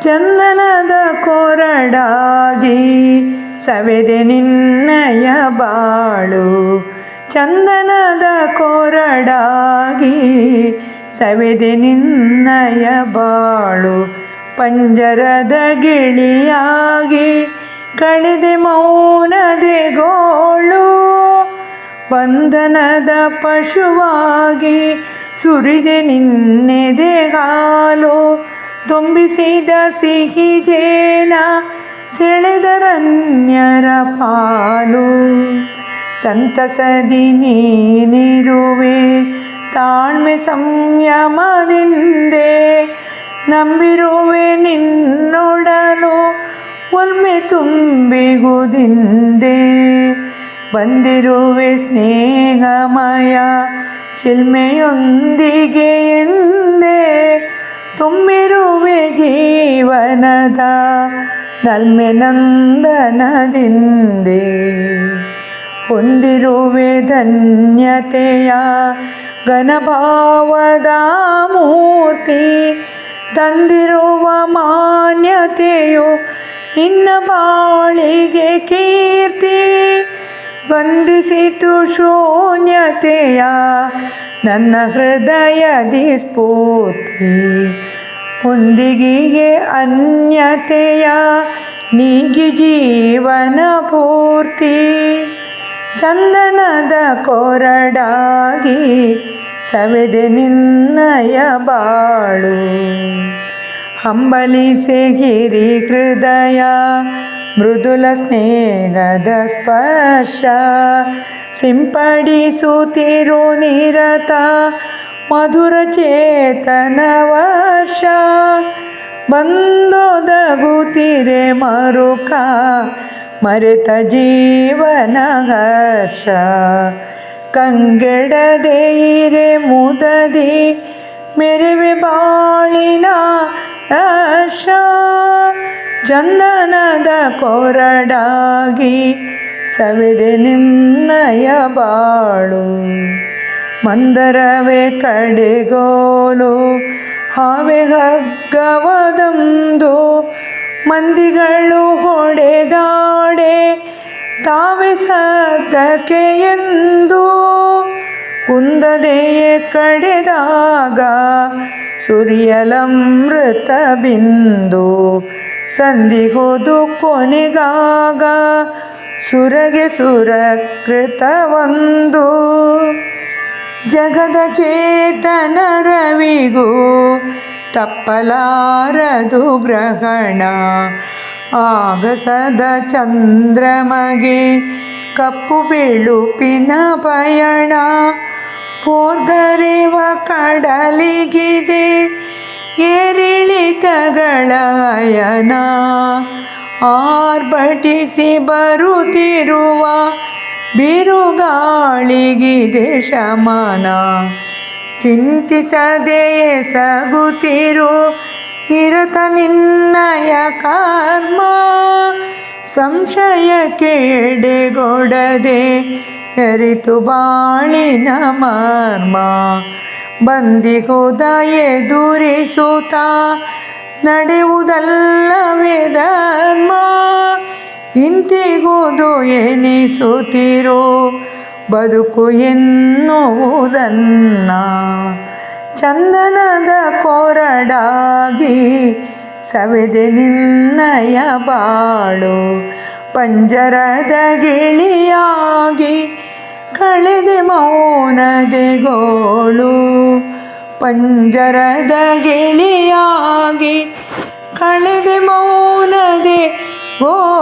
ಚಂದನದ ಕೊರಡಾಗಿ ಸವೆದೆ ನಿನ್ನಯ ಬಾಳು. ಚಂದನದ ಕೊರಡಾಗಿ ಸವೆದೆ ನಿನ್ನಯ ಬಾಳು. ಪಂಜರದ ಗಿಳಿಯಾಗಿ ಕಳೆದೆ ಮೌನದೆ ಗೋಳು. ಬಂಧನದ ಪಶುವಾಗಿ ಸುರಿದೆ ನಿನ್ನೆದೆ ಹಾಲು. ತುಂಬಿಸಿದ ಸಿಹಿ ಜೇನ ಸೆಳೆದರನ್ಯರ ಪಾಲು. ಸಂತಸದಿ ನೀನಿರುವೆ ತಾಳ್ಮೆ ಸಂಯಮದಿಂದೆ. ನಂಬಿರುವೆ ನಿನ್ನೊಡಲು ಒಲ್ಮೆ ತುಂಬಿಗುದಿಂದೆ. ಬಂದಿರುವೆ ಸ್ನೇಹಮಯ ಚಿಲ್ಮೆಯೊಂದಿಗೆ ಎಂದೆ. ತುಂಬಿರುವೆ ಜೀವನದ ನಲ್ಮೆ ನಂದನದಿಂದೆ. ಹೊಂದಿರುವೆ ಧನ್ಯತೆಯ ಘನಭಾವದ ಮೂರ್ತಿ. ತಂದಿರುವ ಮಾನ್ಯತೆಯು ನಿನ್ನ ಬಾಳಿಗೆ ಕೀರ್ತಿ. ಸ್ಪಂದಿಸಿತು ಶೂನ್ಯತೆಯ ನನ್ನ ಹೃದಯದಿ ಸ್ಫೂರ್ತಿ. ಹೊಂದಿಗೆಗೆ ಅನ್ಯತೆಯ ನೀಗಿ ಜೀವನ ಪೂರ್ತಿ. ಚಂದನದ ಕೊರಡಾಗಿ ಸವೆದೆ ನಿನ್ನಯ ಬಾಳು. ಹಂಬಲಿಸೆ ಗಿರಿ ಹೃದಯ ಮೃದುಲ ಸ್ನೇಹದ ಸ್ಪರ್ಶ. ಸಿಂಪಡಿಸುತ್ತಿರು ನಿರತ ಮಧುರ ಚೇತನ ವರ್ಷ. ಬಂದೊದಗುತ್ತಿರೆ ಮರುಕ ಮರೆತ ಜೀವನ ಹರ್ಷ. ಕಂಗೆಡದೆ ಇರೆ ಮುದದಿ ಮೆರೆವೆ ಬಾಳಿನ ಹರ್ಷ. ಚಂದನದ ಕೊರಡಾಗಿ ಸವೆದೆ ನಿನ್ನಯ ಬಾಳು. ಮಂದರವೇ ಕಡೆಗೋಲು ಹಾವೆ ಹಗ್ಗವದೊಂದು. ಮಂದಿಗಳು ಹೊಡೆದಾಡೆ ತಾವೆ ಸದ್ದಕ್ಕೆ ಎಂದು. ಕುಂದದೆಯೇ ಕಡೆದಾಗ ಸುರಿಯಲಮೃತ ಬಿಂದು. ಸಂಧಿಹುದು ಕೊನೆಗಾಗ ಸುರಗೆ ಸುರಕೃತವೊಂದು. ಜಗದ ಚೇತನ ರವಿಗೂ ತಪ್ಪಲಾರದು ಗ್ರಹಣ. ಆಗಸದ ಚಂದ್ರಮಗೆ ಕಪ್ಪು ಬೆಳುಪಿನ ಪಯಣ. ಪೋರ್ಗರೆವ ಕಡಲಿಗಿದೆ ಏರಿಳಿತಗಳ ಅಯನ. ಆರ್ಭಟಿಸಿ ಬರುತ್ತಿರುವ ಬಿರುಗಾಳಿಗಿದೆ ಶಮನ. ಚಿಂತಿಸದೆ ಎಸಗುತ್ತಿರು ನಿರತ ನಿನ್ನಯ ಕರ್ಮ. ಸಂಶಯಕ್ಕೆ ಎಡೆಗೊಡದೆ ಅರಿತು ಬಾಳಿನ ಮರ್ಮ. ಬಂದಿಹುದ ಎದುರಿಸುತ್ತ ನಡೆಯುವುದಲ್ಲವೇ ಧರ್ಮ. ಇಂತಿಗುವುದು ಎನಿಸುತ್ತಿರೋ ಬದುಕು ಎನ್ನುವುದನ್ನ. ಚಂದನದ ಕೊರಡಾಗಿ ಸವೆದೆ ನಿನ್ನಯ ಬಾಳು. ಪಂಜರದ ಗಿಳಿಯಾಗಿ ಕಳೆದೆ ಮೌನದೆ ಗೋಳು. ಪಂಜರದ ಗಿಳಿಯಾಗಿ ಕಳೆದೆ ಮೌನದೆ ಗೋಳು.